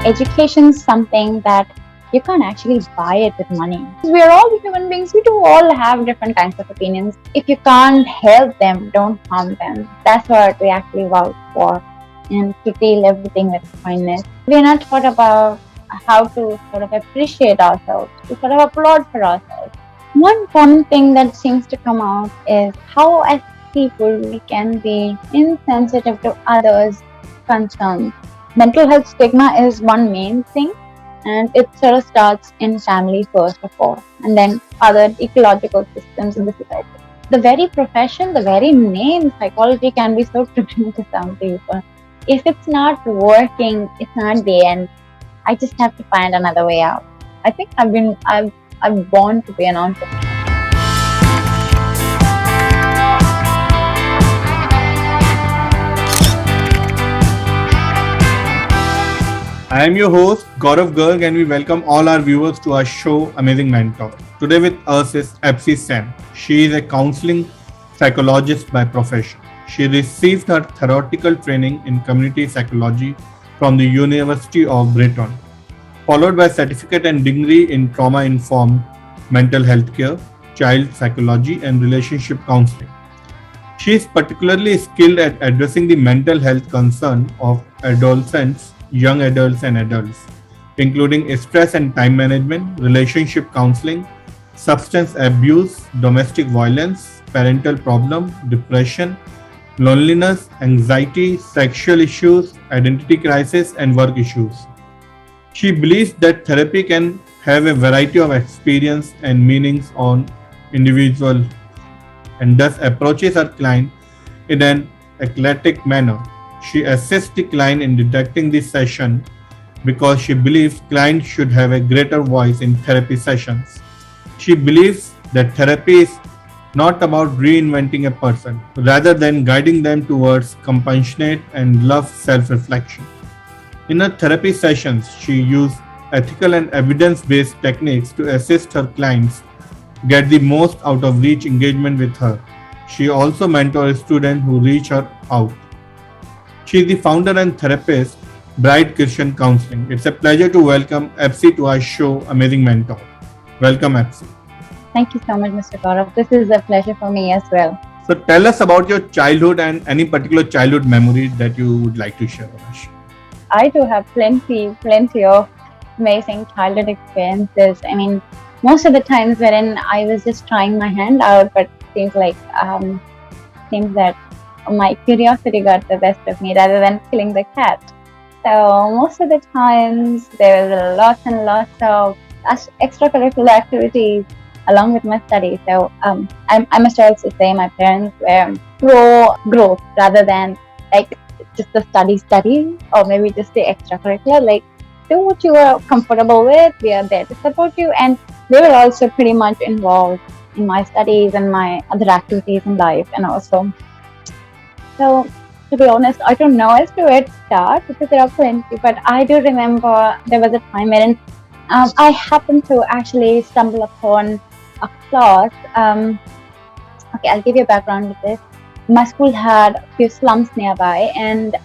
education is something that you can't actually buy it with money. We are all human beings. We do all have different kinds of opinions. If you can't help them, don't harm them. That's what we actually vouch for, and to deal everything with kindness. We're not taught about how to sort of appreciate ourselves, to sort of applaud for ourselves. One common thing that seems to come out is how, as people, we can be insensitive to others' concerns. Mental health stigma is one main thing, and it sort of starts in family first of all, and then other ecological systems in the society. The very profession, the very name psychology can be so triggering to some people. If it's not working, it's not the end. I just have to find another way out. I think I'm born to be an entrepreneur. I am your host, Gaurav Garg, and we welcome all our viewers to our show, Amazing Mentor. Today with us is Absy Sam. She is a counseling psychologist by profession. She received her theoretical training in community psychology from the University of Britain, followed by certificate and degree in trauma-informed mental health care, child psychology, and relationship counseling. She is particularly skilled at addressing the mental health concern of adolescents, young adults, and adults, including stress and time management, relationship counseling, substance abuse, domestic violence, parental problem, depression, loneliness, anxiety, sexual issues, identity crisis, and work issues. She believes that therapy can have a variety of experience and meanings on individual, and thus approaches her client in an eclectic manner. She assists the client in detecting the session because she believes clients should have a greater voice in therapy sessions. She believes that therapy is not about reinventing a person, rather than guiding them towards compassionate and love self-reflection. In her therapy sessions, she uses ethical and evidence-based techniques to assist her clients get the most out of each engagement with her. She also mentors students who reach her out. She is the founder and therapist, Christian Counselling. It's a pleasure to welcome Absy to our show, Amazing Mentor. Welcome, Absy. Thank you so much, Mr. Gaurav. This is a pleasure for me as well. So tell us about your childhood and any particular childhood memory that you would like to share with us. I do have plenty of amazing childhood experiences. I mean, most of the times wherein I was just trying my hand out, but seems that my curiosity got the best of me rather than killing the cat. So most of the times there was lots and lots of extracurricular activities along with my studies. So I must also say my parents were pro growth rather than like just the study or maybe just the extracurricular. Like, do what you are comfortable with. We are there to support you, and they were also pretty much involved in my studies and my other activities in life, and also. So, to be honest, I don't know as to where to start because there are plenty, but I do remember there was a time when I happened to actually stumble upon a class. Okay, I'll give you a background with this. My school had a few slums nearby, and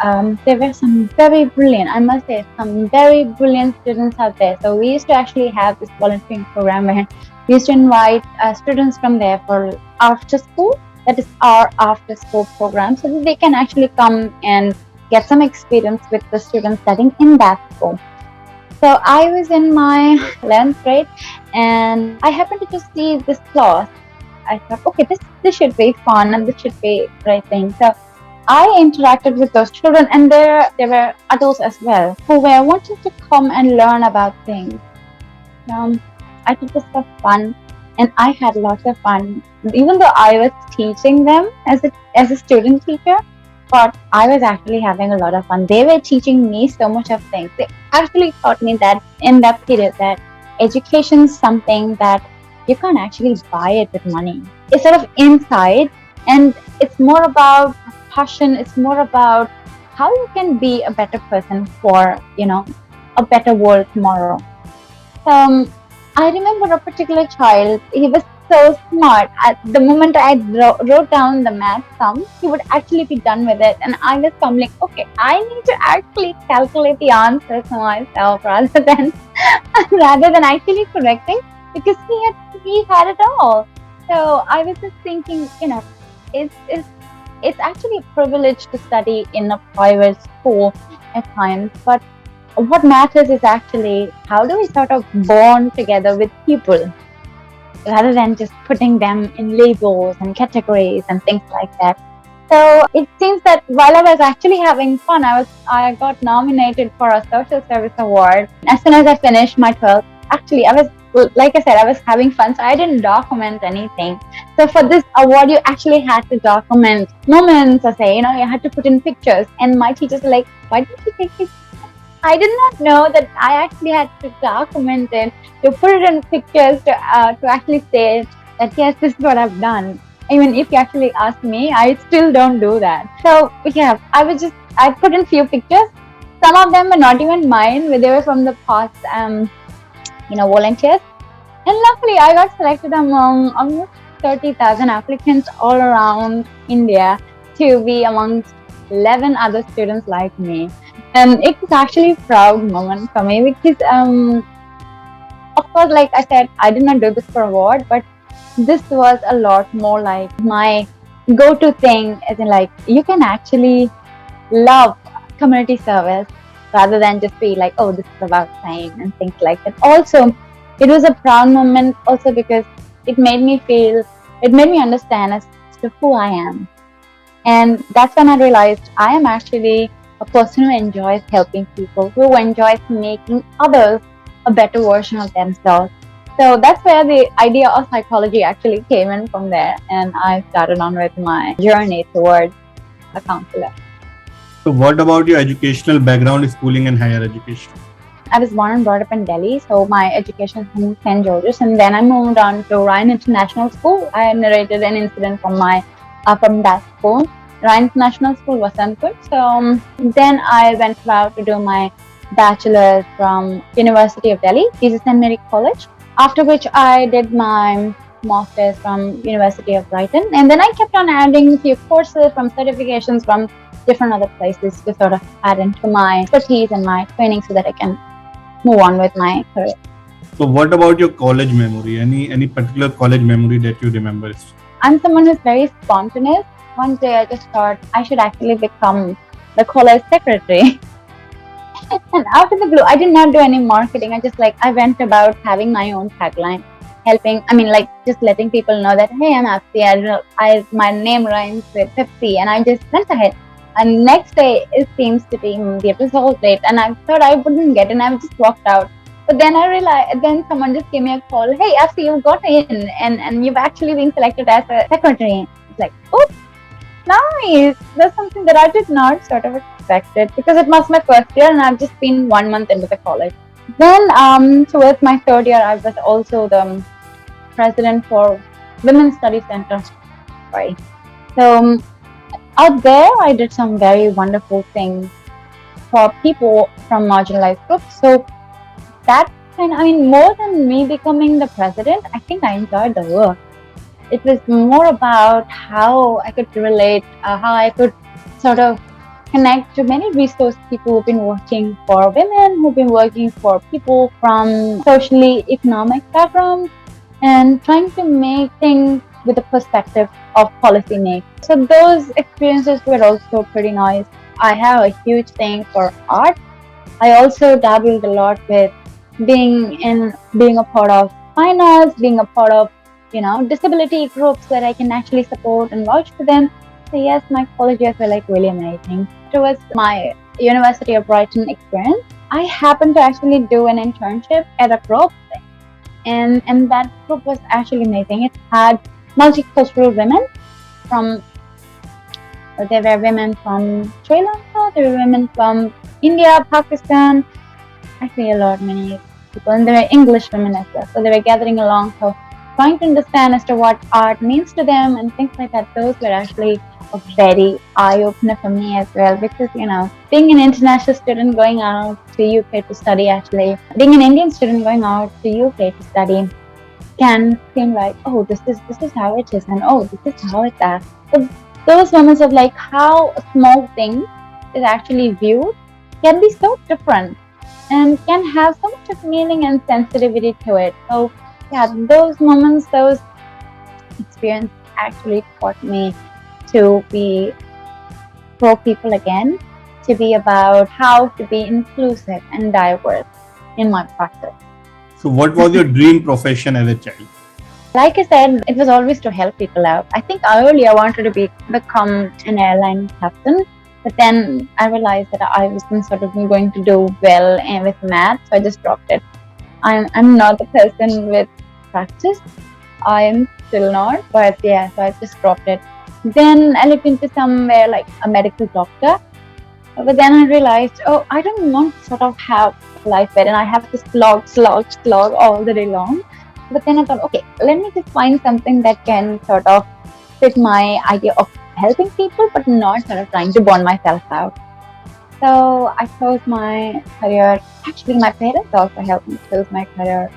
there were some very brilliant, I must say, some very brilliant students out there. So we used to actually have this volunteering program where we used to invite students from there for after school. That is our after school program, so that they can actually come and get some experience with the students studying in that school. So I was in my 11th grade, and I happened to just see this class. I thought, okay, this should be fun and this should be a great thing. So I interacted with those children, and there were adults as well who were wanting to come and learn about things. I did this for fun, and I had lots of fun. Even though I was teaching them as a student teacher, but I was actually having a lot of fun. They were teaching me so much of things. They actually taught me that in that period that education is something that you can't actually buy it with money. It's sort of inside, and it's more about passion. It's more about how you can be a better person for, a better world tomorrow. I remember a particular child. He was so smart. At the moment I wrote down the math sum, he would actually be done with it. And I was like, okay, I need to actually calculate the answers myself rather than actually correcting, because he had it all. So I was just thinking, it's actually a privilege to study in a private school at times, but what matters is actually how do we sort of bond together with people rather than just putting them in labels and categories and things like that. So it seems that while I was actually having fun, I got nominated for a social service award. As soon as I finished my 12th, actually like I said, I was having fun, so I didn't document anything. So for this award, you actually had to document moments, or say, you had to put in pictures. And my teachers were like, why didn't you take pictures? I did not know that I actually had to document it, to put it in pictures, to actually say that yes, this is what I've done. Even if you actually ask me, I still don't do that. So yeah, I put in few pictures. Some of them were not even mine, they were from the past, volunteers. And luckily, I got selected among almost 30,000 applicants all around India to be amongst 11 other students like me. And it was actually a proud moment for me because, of course, like I said, I did not do this for award, but this was a lot more like my go-to thing, as in like you can actually love community service rather than just be like, oh, this is about time and things like that. Also, it was a proud moment also because it made me understand as to who I am. And that's when I realized I am actually a person who enjoys helping people, who enjoys making others a better version of themselves. So that's where the idea of psychology actually came in from there. And I started on with my journey towards a counselor. So what about your educational background, schooling and higher education? I was born and brought up in Delhi, so my education was in St. George's, and then I moved on to Ryan International School. I narrated an incident from that school. Ryan International School was good. So then I went about to do my bachelor's from University of Delhi, Jesus and Mary College. After which I did my master's from University of Brighton, and then I kept on adding a few courses from certifications from different other places to sort of add into my expertise and my training so that I can move on with my career. So what about your college memory? Any particular college memory that you remember? I'm someone who's very spontaneous. One day I just thought I should actually become the college secretary. And out of the blue, I did not do any marketing. I went about having my own tagline, just letting people know that, hey, I'm Absy. My name rhymes with Pepsi, and I just went ahead. And next day, it seems to be the result date, and I thought I wouldn't get it, and I just walked out. But then I realized, then someone just gave me a call. Hey, Absy, you got in, and you've actually been selected as a secretary. It's like, oh, nice. That's something that I did not sort of expect it, because it was my first year, and I've just been 1 month into the college. Then towards my third year, I was also the president for Women's Studies Center. Right. So out there, I did some very wonderful things for people from marginalized groups. So that more than me becoming the president, I think I enjoyed the work. It was more about how I could relate, how I could sort of connect to many resource people who've been working for women, who've been working for people from socially economic backgrounds, and trying to make things with the perspective of policy making. So those experiences were also pretty nice. I have a huge thing for art. I also dabbled a lot with being a part of fine arts, being a part of disability groups that I can actually support and vouch for them. So yes, my college years were really amazing. Towards my University of Brighton experience, I happened to actually do an internship at a group, and that group was actually amazing. It had multicultural women there were women from Sri Lanka, there were women from India, Pakistan, actually many people, and there were English women as well. So they were gathering along, so trying to understand as to what art means to them and things like that. Those were actually a very eye-opener for me as well, because being an international student going out to UK to study, being an Indian student going out to UK to study, can seem like, oh, this is how it is, and oh, this is how it is. So those moments of like how a small thing is actually viewed can be so different and can have so much of meaning and sensitivity to it. So yeah, those moments, those experiences actually taught me to be pro people again, to be about how to be inclusive and diverse in my practice. So, what was your dream profession as a child? Like I said, it was always to help people out. I think earlier I wanted to become an airline captain, but then I realized that I wasn't sort of going to do well with math, so I just dropped it. I'm not the person with practice. I am still not, but yeah, so I just dropped it. Then I looked into somewhere like a medical doctor, but then I realized, oh, I don't want to sort of have life where and I have to slog all the day long. But then I thought, okay, let me just find something that can sort of fit my idea of helping people, but not sort of trying to burn myself out. So I chose my career. Actually, my parents also helped me choose my career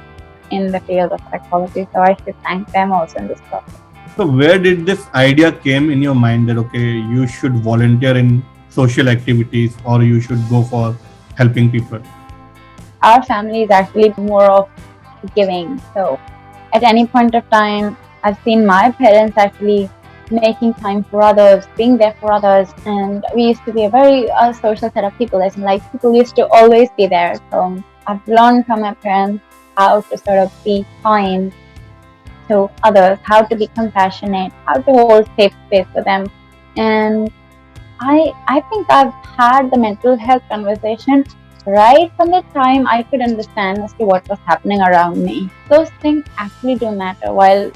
in the field of psychology. So I should thank them also in this process. So, where did this idea came in your mind that okay, you should volunteer in social activities or you should go for helping people? Our family is actually more of giving. So at any point of time, I've seen my parents actually making time for others, being there for others, and we used to be a very social set of people. As in, like, people used to always be there. So I've learned from my parents how to sort of be kind to others, how to be compassionate, how to hold safe space for them. And I think I've had the mental health conversation right from the time I could understand as to what was happening around me. Those things actually do matter while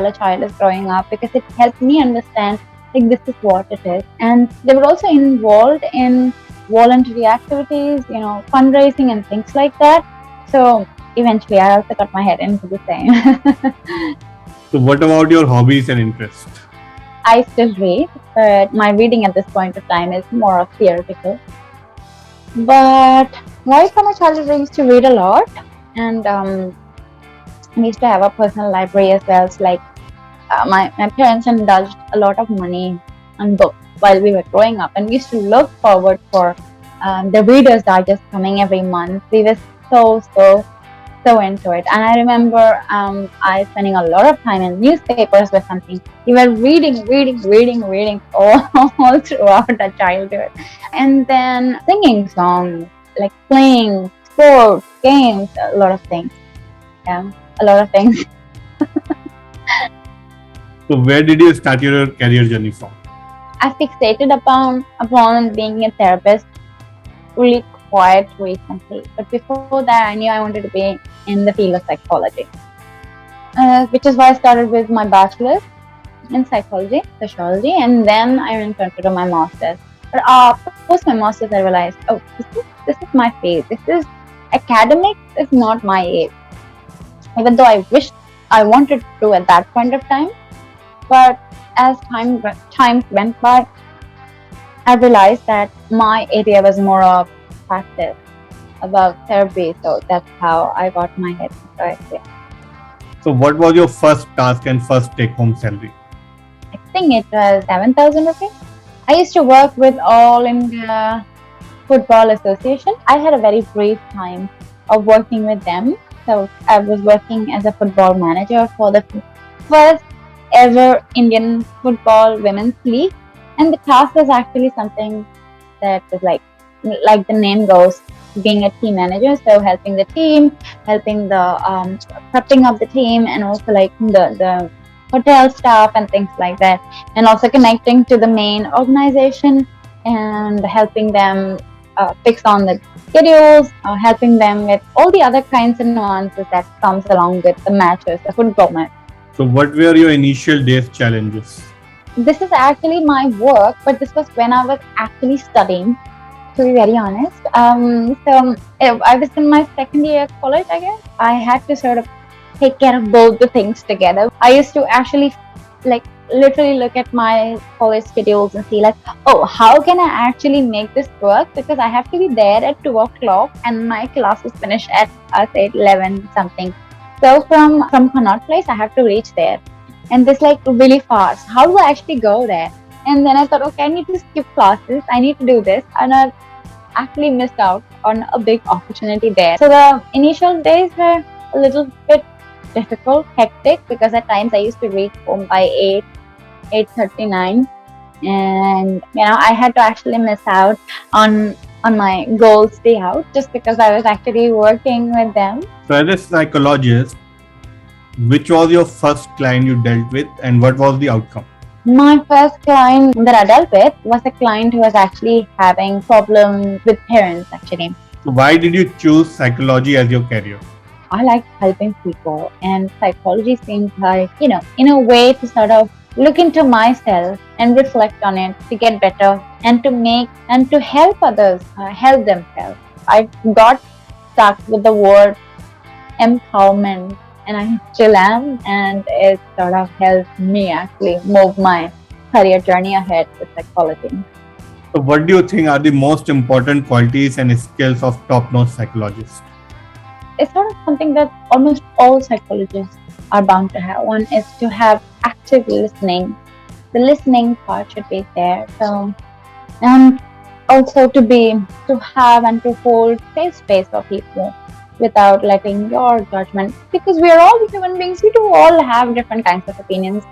a child is growing up, because it helped me understand like this is what it is. And they were also involved in voluntary activities, fundraising and things like that. So eventually I also got my head into the same. So, what about your hobbies and interests? I still read, but my reading at this point of time is more of theoretical. But right from my childhood, I used to read a lot, and I used to have a personal library as well. So like my parents indulged a lot of money on books while we were growing up, and we used to look forward for the Reader's Digest coming every month. We were so into it. And I remember I spending a lot of time in newspapers or something. We were reading all throughout our childhood. And then singing songs, like playing sports, games, a lot of things. Yeah, a lot of things. So, where did you start your career journey from? I fixated upon being a therapist really quite recently. But before that, I knew I wanted to be in the field of psychology, which is why I started with my bachelor's in psychology, sociology, and then I went on to do my master's. But post my master's, I realized, oh, this is my field. This is academics is not my age. Even though I wished I wanted to at that point of time, but as time went by, I realized that my area was more of practice, about therapy. So that's how I got my head into it. Yeah. So, what was your first task and first take-home salary? I think it was 7,000 rupees. I used to work with All India Football Association. I had a very brief time of working with them. So I was working as a football manager for the first ever Indian Football Women's League. And the task was actually something that was like the name goes, being a team manager. So helping the team, helping the prepping of the team, and also like the hotel staff and things like that, and also connecting to the main organization and helping them fix on the schedules, helping them with all the other kinds of nuances that comes along with the matches, the football match. So, what were your initial days challenges? This is actually my work, but this was when I was actually studying, to be very honest. So I was in my second year of college, I guess. I had to sort of take care of both the things together. I used to actually literally look at my college schedules and see like, oh, how can I actually make this work? Because I have to be there at 2 o'clock and my classes finish at say 11 something. So from Connaught Place, I have to reach there, and this like really fast. How do I actually go there? And then I thought, okay, I need to skip classes. I need to do this, and I actually missed out on a big opportunity there. So the initial days were a little bit difficult, hectic, because at times I used to reach home by 8:39, and I had to actually miss out on my goals day out just because I was actually working with them. So, as a psychologist, which was your first client you dealt with, and what was the outcome? My first client that I dealt with was a client who was actually having problems with parents, actually. So why did you choose psychology as your career? I like helping people, and psychology seems like, in a way to sort of look into myself and reflect on it to get better and to help others help themselves. I got stuck with the word empowerment, and I still am, and it sort of helped me actually move my career journey ahead with psychology. So what do you think are the most important qualities and skills of top-notch psychologists? It's sort of something that almost all psychologists are bound to have. One is to have active listening. The listening part should be there. So, and also to have and to hold safe space for people without letting your judgment, because we are all human beings. We do all have different kinds of opinions,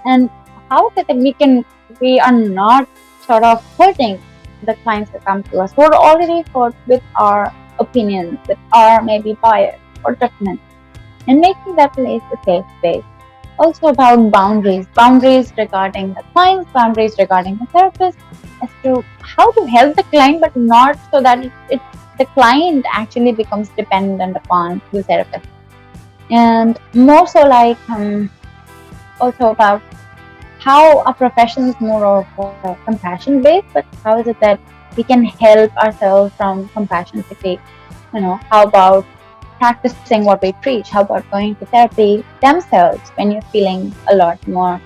and how is it that we are not sort of hurting the clients that come to us who are already hurt with our opinions, with our maybe bias or judgment, and making that place a safe space. Also about boundaries regarding the clients, boundaries regarding the therapist, as to how to help the client, but not so that the client actually becomes dependent upon the therapist. And more so like also about how our profession is more of compassion based, but how is it that we can help ourselves from compassion fatigue? How about practicing what we preach? How about going to therapy themselves when you're feeling a lot more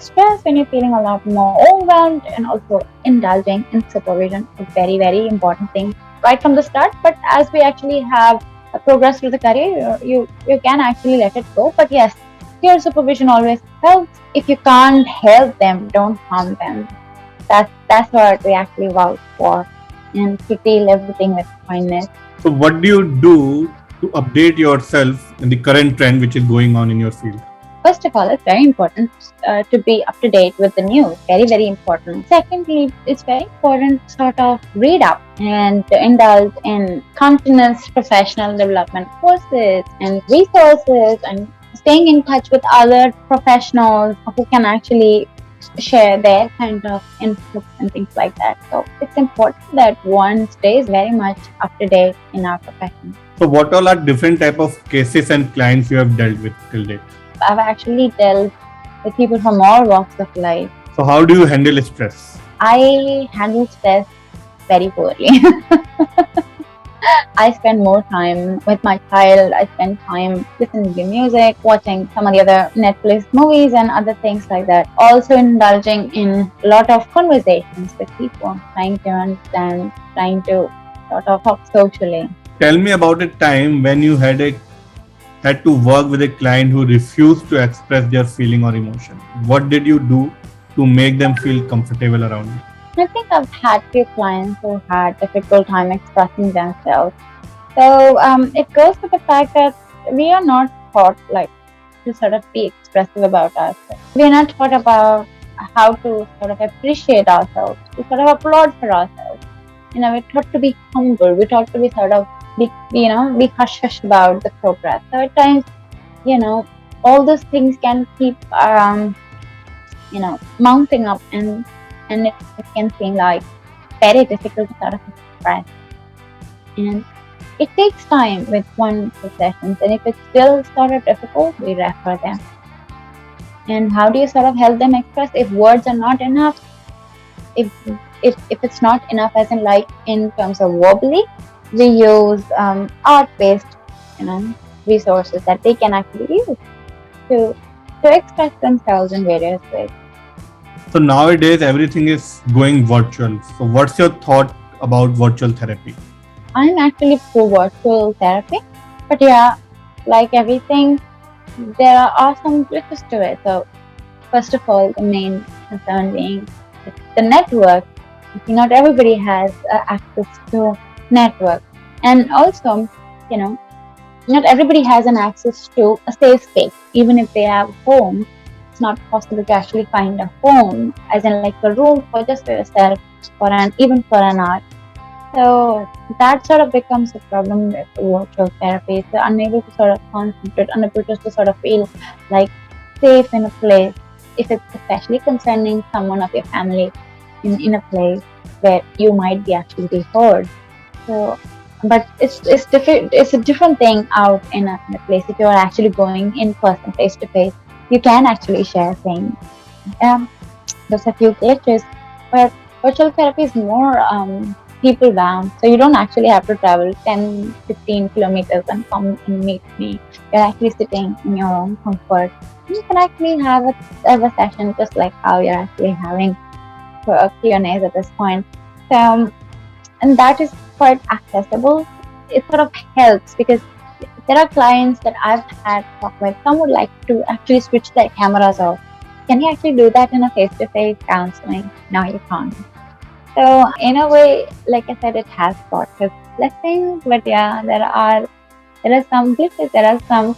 stressed, when you're feeling a lot more overwhelmed, and also indulging in supervision, a very, very important thing right from the start. But as we actually have progress through the career, you can actually let it go. But yes, peer supervision always helps. If you can't help them, don't harm them. That's what we actually vouch for, and to deal everything with kindness. So what do you do to update yourself in the current trend which is going on in your field? First of all, it's very important to be up to date with the news. Very, very important. Secondly, it's very important to sort of read up and to indulge in continuous professional development courses and resources, and staying in touch with other professionals who can actually share their kind of inputs and things like that. So it's important that one stays very much up to date in our profession. So what all are different type of cases and clients you have dealt with till date? I've actually dealt with people from all walks of life. So how do you handle stress? I handle stress very poorly. I spend more time with my child. I spend time listening to music, watching some of the other Netflix movies and other things like that. Also indulging in a lot of conversations with people, trying to understand, trying to sort of talk socially. Tell me about a time when you had to work with a client who refused to express their feeling or emotion. What did you do to make them feel comfortable around you? I think I've had few clients who had difficult time expressing themselves. So it goes to the fact that we are not taught to sort of be expressive about ourselves. We are not taught about how to sort of appreciate ourselves, to sort of applaud for ourselves. We're taught to be humble. We're taught to be sort of be hush-hush about the progress. So at times, all those things can keep mounting up, and it can seem like very difficult to sort of express. And it takes time with one two sessions, and if it's still sort of difficult, we refer them. And how do you sort of help them express if words are not enough? If it's not enough, as in terms of verbally, we use art-based resources that they can actually use to express themselves in various ways. So nowadays everything is going virtual. So what's your thought about virtual therapy? I'm actually pro virtual therapy, but yeah, like everything, there are some glitches to it. So first of all, the main concern being the network. Not everybody has access to network, and also, you know, not everybody has an access to a safe space. Even if they have home, it's not possible to actually find a home, as in like a room for just for yourself, for an even for an hour. So that sort of becomes a problem with virtual therapy. So unable to sort of concentrate, unable to sort of feel like safe in a place, if it's especially concerning someone of your family in a place where you might be actually be heard. So, but it's different. It's a different thing out in a place. If you're actually going in person, face to face, you can actually share things. Um, there's a few glitches, but virtual therapy is more people bound. So you don't actually have to travel 10, 15 kilometers and come and meet me. You're actually sitting in your own comfort. You can actually have a session just like how you're actually having for Q&As at this point. So, and that is quite accessible. It sort of helps because there are clients that I've had talk with. Some would like to actually switch their cameras off. Can you actually do that in a face-to-face counseling? No, you can't. So in a way, like I said, it has got its blessings, but yeah, there are some glitches, there are some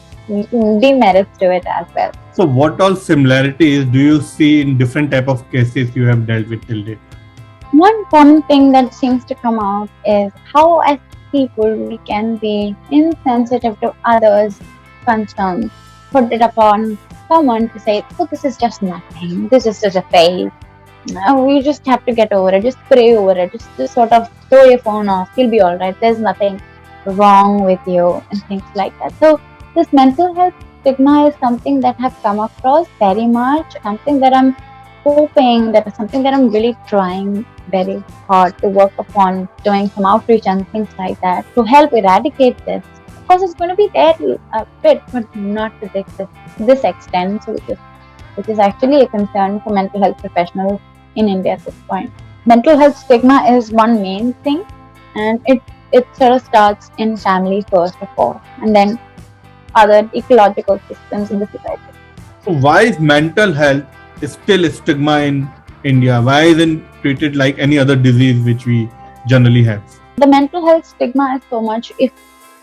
demerits to it as well. So what all similarities do you see in different type of cases you have dealt with till date? One common thing that seems to come out is how as people we can be insensitive to others' concerns, put it upon someone to say, oh, this is just nothing, this is just a phase. You just have to get over it, just pray over it, just sort of throw your phone off, you'll be alright, there's nothing wrong with you and things like that. So this mental health stigma is something that I've come across very much, something that I'm hoping, that is something that I'm really trying very hard to work upon, doing some outreach and things like that to help eradicate this. Of course, it's going to be there a bit, but not to this extent, which is actually a concern for mental health professionals in India at this point. Mental health stigma is one main thing, and it sort of starts in family first of all, and then other ecological systems in the society. So why is mental health still a stigma in India? Why isn't treated like any other disease which we generally have? The mental health stigma is so much. If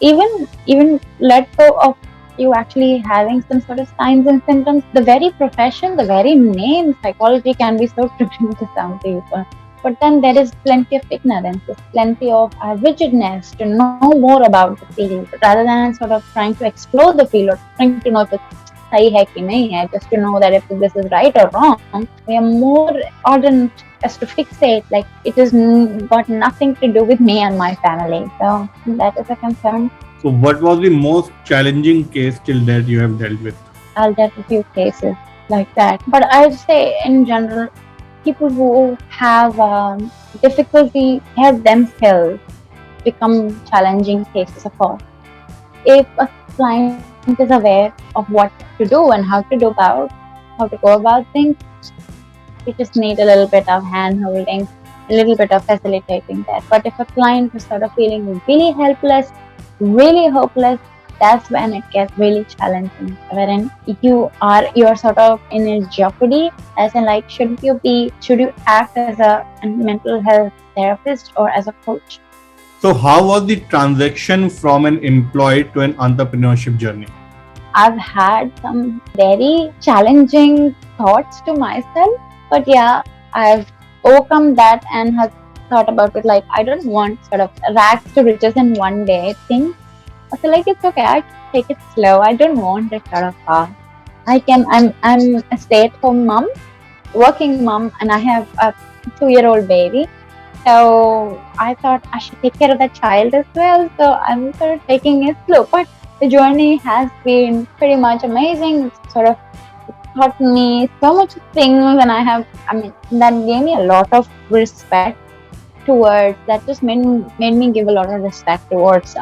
even let go of you actually having some sort of signs and symptoms, the very profession, the very name psychology can be so triggering to some people. But then there is plenty of ignorance, there's plenty of rigidness to know more about the field, rather than sort of trying to explore the field or trying to know if it's sahi hai ki nahi hai, just to know that if this is right or wrong. We are more ardent as to fixate, like it has got nothing to do with me and my family. So that is a concern. So what was the most challenging case till date you have dealt with? I'll get a few cases like that. But I'd say in general, people who have difficulty have themselves become challenging cases of all. If a client is aware of what to do and how to go about things, you just need a little bit of hand holding, a little bit of facilitating that. But if a client is sort of feeling really helpless, really hopeless, that's when it gets really challenging, wherein you're sort of in a jeopardy, as in like should you act as a mental health therapist or as a coach. So how was the transition from an employee to an entrepreneurship journey? I've had some very challenging thoughts to myself, but yeah, I've overcome that and have thought about it like I don't want sort of rags to riches in one day thing. So like it's okay, I take it slow. I don't want it sort of fast. I'm a stay-at-home mom, working mom, and I have a 2-year-old baby. So I thought I should take care of the child as well. So I'm sort of taking it slow. But the journey has been pretty much amazing. It's sort of taught me so much things, and that gave me a lot of respect towards, that just made me give a lot of respect towards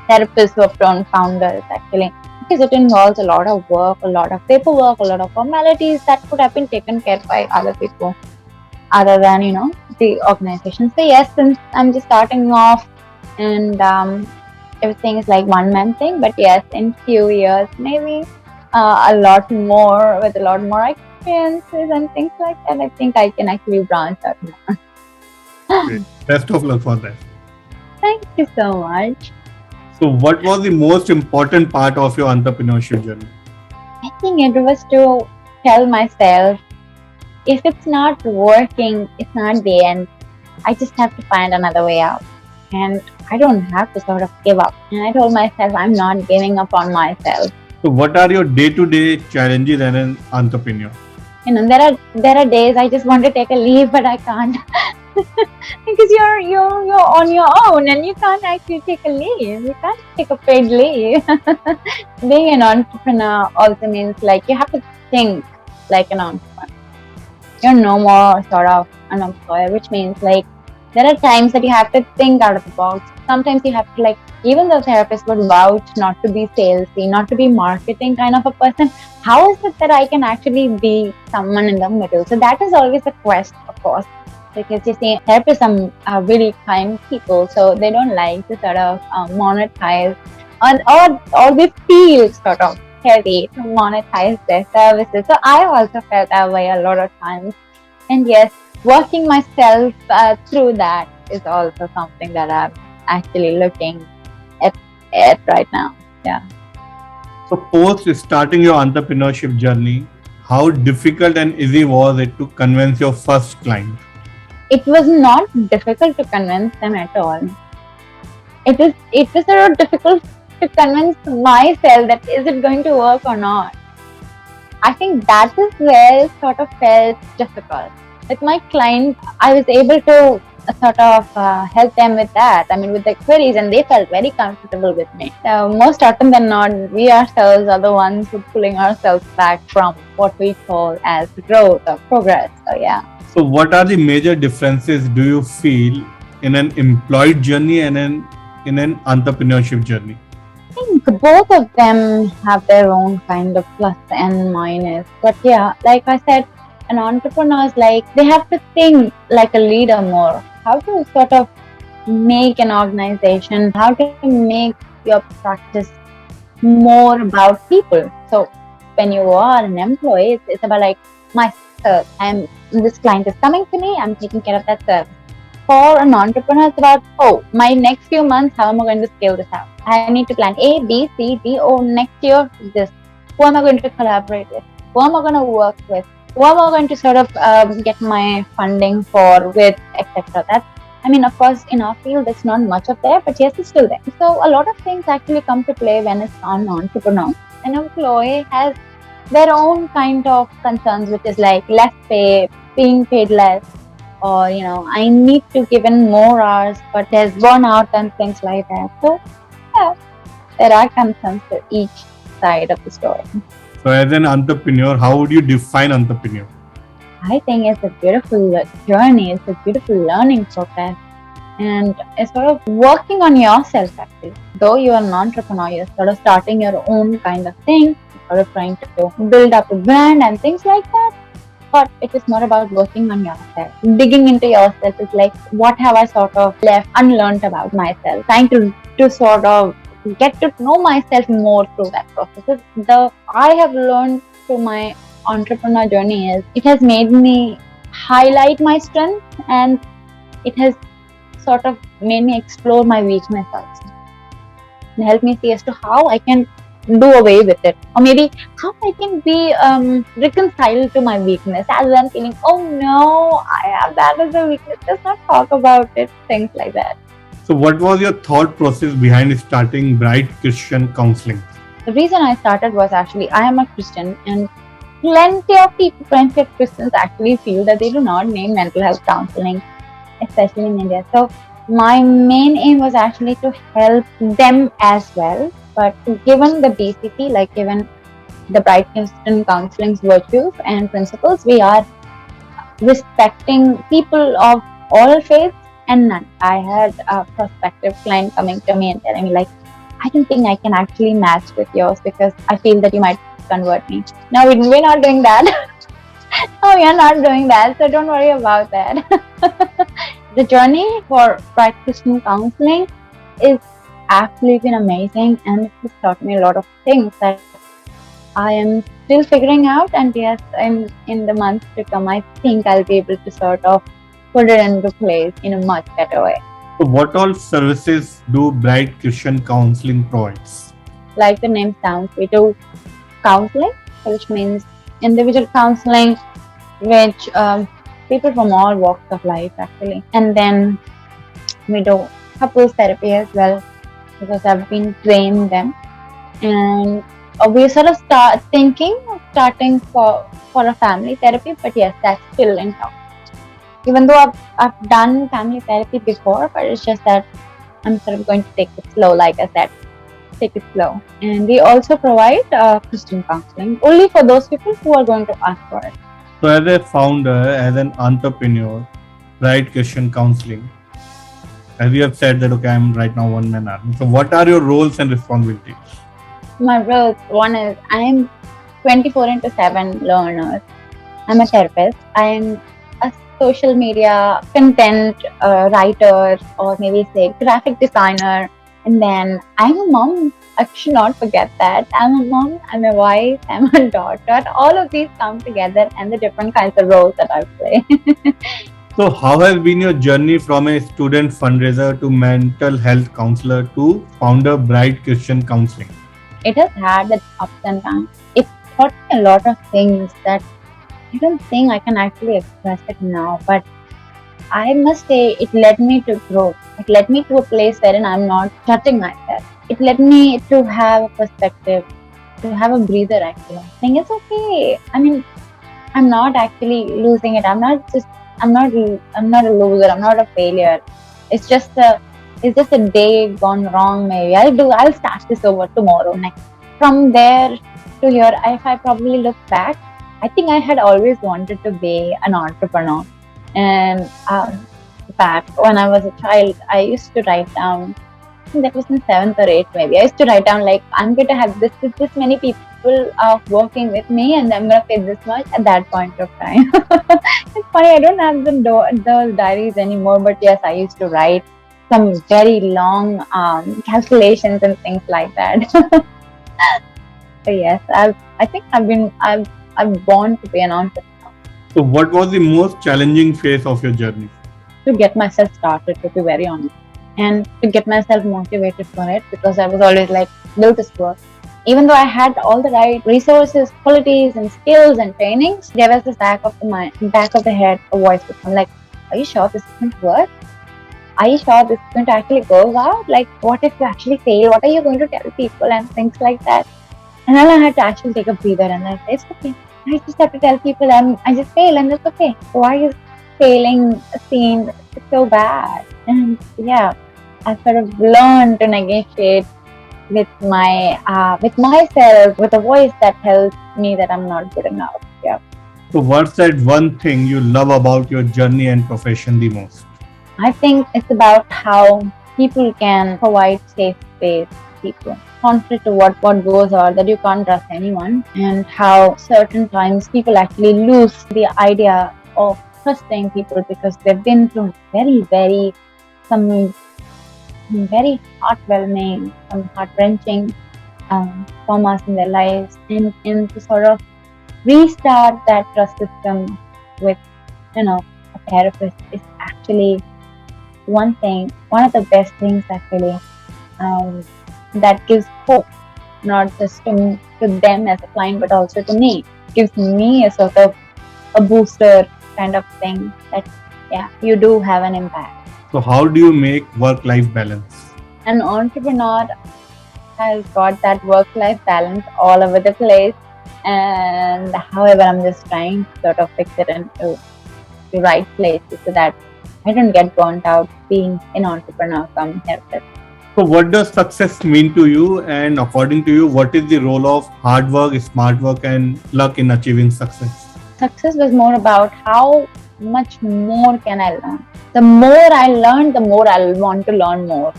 therapists who have turned founders actually, because it involves a lot of work, a lot of paperwork, a lot of formalities that could have been taken care by other people other than the organization. So yes, since I'm just starting off, and everything is like one man thing. But yes, in few years, maybe a lot more with a lot more experiences and things like that, I think I can actually branch out more. Great. Best of luck for that. Thank you so much. So, what was the most important part of your entrepreneurship journey? I think it was to tell myself, if it's not working, it's not the end. I just have to find another way out. And I don't have to sort of give up. And I told myself, I'm not giving up on myself. So, what are your day-to-day challenges as an entrepreneur? There are days I just want to take a leave, but I can't. Because you're on your own and you can't actually take a leave. You can't take a paid leave. Being an entrepreneur also means like you have to think like an entrepreneur. You're no more sort of an employer, which means like there are times that you have to think out of the box. Sometimes you have to like, even though therapists would vouch not to be salesy, not to be marketing kind of a person, how is it that I can actually be someone in the middle? So that is always a quest, of course. Because you see, therapists are really kind people, so they don't like to sort of monetize or they feel sort of heavy to monetize their services. So I also felt that way a lot of times. And yes, working myself through that is also something that I'm actually looking at right now. Yeah. So, post starting your entrepreneurship journey, how difficult and easy was it to convince your first client? It was not difficult to convince them at all. It was sort of difficult to convince myself that is it going to work or not. I think that is where it sort of felt difficult. With my client, I was able to sort of help them with that. I mean, with the queries, and they felt very comfortable with me. So most often than not, we ourselves are the ones who are pulling ourselves back from what we call as growth or progress. So yeah. So, what are the major differences do you feel in an employed journey and in an entrepreneurship journey? I think both of them have their own kind of plus and minus. But yeah, like I said, an entrepreneur is like, they have to think like a leader more. How to sort of make an organization, how to make your practice more about people. So when you are an employee, it's about like my service. This client is coming to me, I'm taking care of that service. For an entrepreneur, it's about, my next few months, how am I going to scale this out? I need to plan A, B, C, D, next year, this. Who am I going to collaborate with? Who am I going to work with? Who am I going to sort of get my funding for with, etc. Of course, in our field, it's not much of there, but yes, it's still there. So a lot of things actually come to play when it's an entrepreneur. An employee has their own kind of concerns, which is like less pay, being paid less, or I need to give in more hours, but there's burnout and things like that. So yeah, there are concerns to each side of the story. So as an entrepreneur, how would you define entrepreneur? I think it's a beautiful journey, it's a beautiful learning process, and it's sort of working on yourself actually. Though you are an entrepreneur, you're sort of starting your own kind of thing, sort of trying to build up a brand and things like that. But it is more about working on yourself. Digging into yourself is like, what have I sort of left unlearned about myself? Trying to sort of get to know myself more through that process. I have learned through my entrepreneur journey is it has made me highlight my strengths, and it has sort of made me explore my weakness also. And help me see as to how I can do away with it, or maybe how I can be reconciled to my weakness rather than feeling, oh no, I have that as a weakness, let's not talk about it, things like that. So what was your thought process behind starting Bright Christian Counselling? The reason I started was actually I am a Christian, and plenty of Christians actually feel that they do not need mental health counseling, especially in India. So my main aim was actually to help them as well. But given the BCP, like given the Bright Christian Counselling's virtues and principles, we are respecting people of all faiths and none. I had a prospective client coming to me and telling me like, I don't think I can actually match with yours because I feel that you might convert me. No, we're not doing that. No, we are not doing that. So don't worry about that. The journey for Bright Christian Counselling is actually been amazing, and it has taught me a lot of things that I am still figuring out. And yes, in the months to come, I think I'll be able to sort of put it into place in a much better way. So what all services do Bright Christian Counseling provides? Like the name sounds, we do counseling, which means individual counseling, which people from all walks of life actually. And then we do couples therapy as well, because I've been trained them. And we sort of start thinking of starting for a family therapy, but yes, that's still in talk. Even though I've done family therapy before, but it's just that I'm sort of going to take it slow, like I said, take it slow. And we also provide Christian counseling only for those people who are going to ask for it. So as a founder, as an entrepreneur, Bright Christian Counseling, as you have said that, okay, I'm right now one man army. So what are your roles and responsibilities? My roles, one is I'm 24/7 learner. I'm a therapist. I'm a social media content writer, or maybe say graphic designer. And then I'm a mom. I should not forget that. I'm a mom, I'm a wife, I'm a daughter. All of these come together, and the different kinds of roles that I play. So how has been your journey from a student fundraiser to mental health counselor to founder Bright Christian Counseling? It has had its ups and downs. It taught me a lot of things that I don't think I can actually express it now, but I must say it led me to growth. It led me to a place wherein I'm not judging myself. It led me to have a perspective, to have a breather actually. Saying it's okay. I mean, I'm not actually losing it. I'm not a loser. I'm not a failure. It's just a day gone wrong maybe. I'll start this over tomorrow next. From there to here, if I probably look back, I think I had always wanted to be an entrepreneur. And back when I was a child, I used to write down, I think that was in 7th or 8th maybe. I used to write down like, I'm going to have this many people working with me, and I'm going to pay this much at that point of time. It's funny, I don't have those diaries anymore, but yes, I used to write some very long calculations and things like that. So yes, I think I've born to be an entrepreneur. So what was the most challenging phase of your journey? To get myself started, to be very honest, and to get myself motivated for it, because I was always like, do this work. Even though I had all the right resources, qualities, and skills and trainings, there was this back of the head, a voice would come like, are you sure this is going to work? Are you sure this is going to actually go out? Like, what if you actually fail? What are you going to tell people and things like that? And then I had to actually take a breather, and I said, it's okay. I just have to tell people I just fail, and that's okay. Why is failing seen so bad? And yeah, I sort of learned to negotiate with myself, with a voice that tells me that I'm not good enough. Yeah. So what's that one thing you love about your journey and profession the most? I think it's about how people can provide safe space to people. Contrary to what goes on, that you can't trust anyone, and how certain times people actually lose the idea of trusting people because they've been through some very heartwarming, some heart-wrenching traumas in their lives, and to sort of restart that trust system with, a therapist is actually one of the best things actually, that gives hope, not just to them as a client, but also to me. It gives me a sort of a booster kind of thing that, yeah, you do have an impact. So how do you make work-life balance? An entrepreneur has got that work-life balance all over the place, and however, I'm just trying to sort of fix it into the right places so that I don't get burnt out being an entrepreneur come therapist. So what does success mean to you, and according to you, what is the role of hard work, smart work, and luck in achieving success? Success was more about how much more can I learn. The more I learn, the more I'll want to learn more.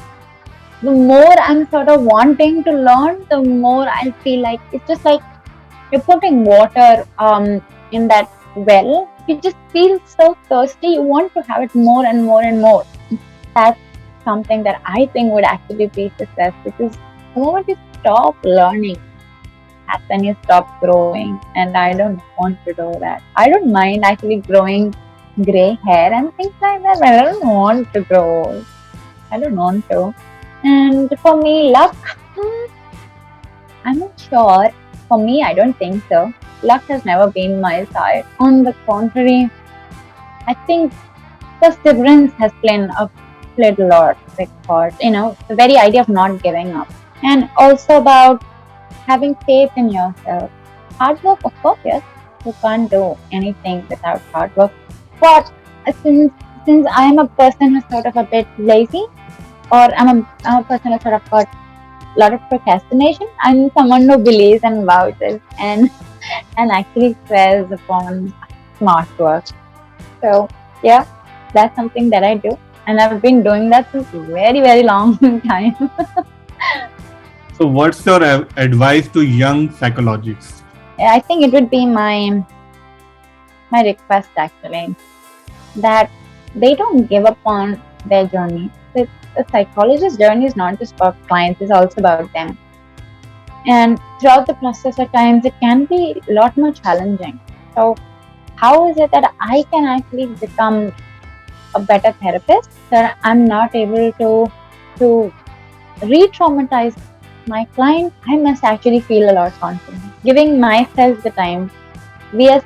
The more I'm sort of wanting to learn, the more I feel like it's just like you're putting water in that well. You just feel so thirsty. You want to have it more and more and more. That's something that I think would actually be success, because the moment you stop learning, that's when you stop growing, and I don't want to do that. I don't mind actually growing gray hair and things like that, but I don't want to grow. I don't want to. And for me, luck, I'm not sure. For me, I don't think so. Luck has never been my side. On the contrary, I think perseverance has played a lot big part. The very idea of not giving up, and also about having faith in yourself. Hard work, of course, yes. You can't do anything without hard work. But since I am a person who's sort of a bit lazy, or I'm a person who's sort of got a lot of procrastination, I'm someone who believes and vouches and actually swears upon smart work. So yeah, that's something that I do, and I've been doing that since a very, very long time. So, what's your advice to young psychologists? I think it would be my request actually, that they don't give up on their journey. The psychologist's journey is not just about clients, it's also about them. And throughout the process, at times it can be a lot more challenging. So how is it that I can actually become a better therapist, that I'm not able to re-traumatize my client? I must actually feel a lot confident. Giving myself the time. We are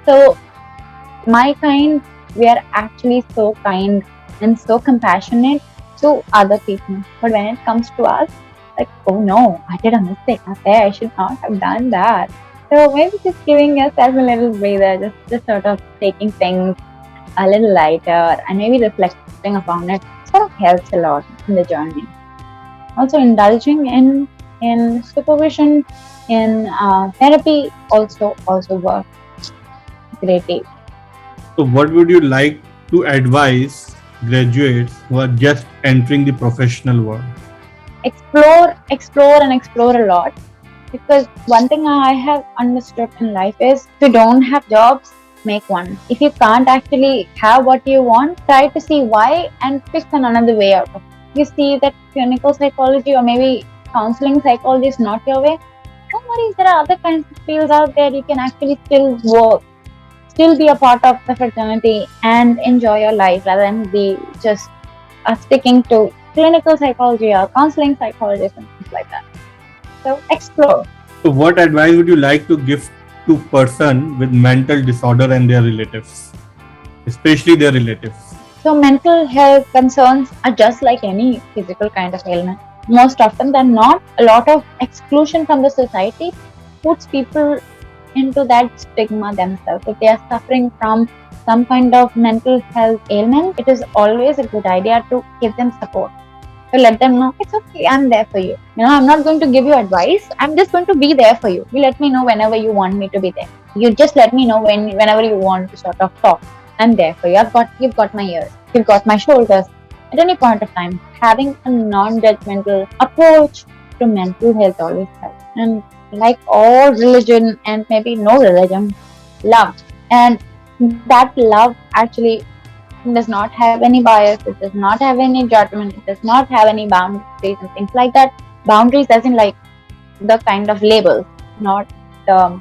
actually so kind and so compassionate to other people. But when it comes to us, like, oh no, I did a mistake out there. I should not have done that. So maybe just giving yourself a little breather, just sort of taking things a little lighter and maybe reflecting upon it sort of helps a lot in the journey. Also indulging in supervision, in therapy also works greatly. So, what would you like to advise graduates who are just entering the professional world? Explore a lot, because one thing I have understood in life is, if you don't have jobs, make one. If you can't actually have what you want, try to see why and fix another way out of it. You see that clinical psychology or maybe counseling psychology is not your way, don't worry, there are other kinds of fields out there. You can actually still work, still be a part of the fraternity and enjoy your life, rather than be just sticking to clinical psychology or counseling psychologist and things like that. So explore. So, what advice would you like to give to person with mental disorder and their relatives, especially their relatives? So mental health concerns are just like any physical kind of ailment. Most often than not, a lot of exclusion from the society puts people into that stigma themselves. If they are suffering from some kind of mental health ailment, it is always a good idea to give them support. To let them know, it's okay, I'm there for you. I'm not going to give you advice. I'm just going to be there for you. You let me know whenever you want me to be there. You just let me know whenever you want to sort of talk. I'm there for you. You've got my ears. You've got my shoulders. At any point of time, having a non-judgmental approach to mental health always helps. And like all religion and maybe no religion, love. And that love actually does not have any bias, it does not have any judgment, it does not have any boundaries and things like that. Boundaries as in like the kind of labels, not the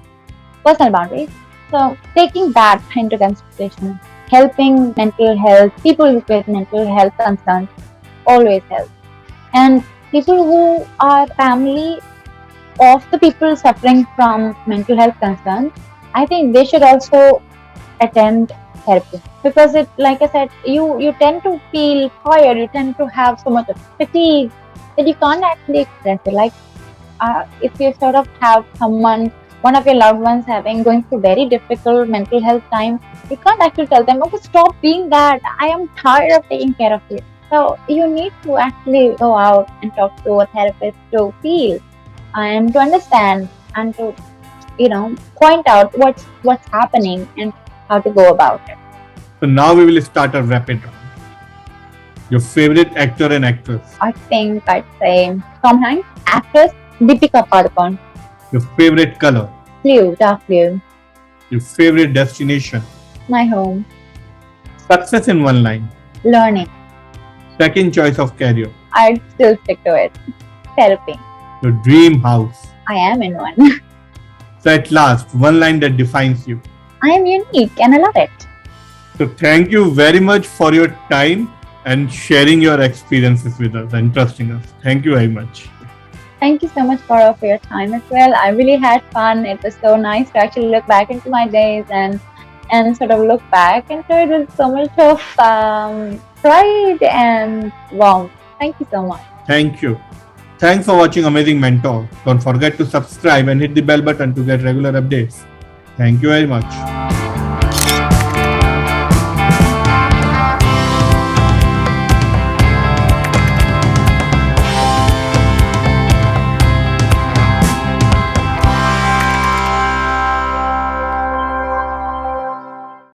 personal boundaries. So taking that into consideration, helping mental health, people with mental health concerns always helps. And people who are family of the people suffering from mental health concerns, I think they should also attend therapy, because it, like I said, you tend to feel tired, you tend to have so much of fatigue that you can't actually express it. Like if you sort of have one of your loved ones going through very difficult mental health time, you can't actually tell them, okay, stop being that, I am tired of taking care of you. So you need to actually go out and talk to a therapist to feel and to understand and to point out what's happening and how to go about it. So now we will start a rapid round. Your favorite actor and actress? I think I'd say Tom Hanks. Actress, Deepika Padukone. Your favorite color? Blue, dark blue. Your favorite destination? My home. Success in one line? Learning. Second choice of career? I'd still stick to it. Therapy. Your dream house. I am in one. So at last, one line that defines you. I am unique and I love it. So thank you very much for your time and sharing your experiences with us and trusting us. Thank you very much. Thank you so much, Gaurav, for your time as well. I really had fun. It was so nice to actually look back into my days and sort of look back into it with so much of pride and warmth. Thank you so much. Thank you. Thanks for watching Amazing Mentor. Don't forget to subscribe and hit the bell button to get regular updates. Thank you very much.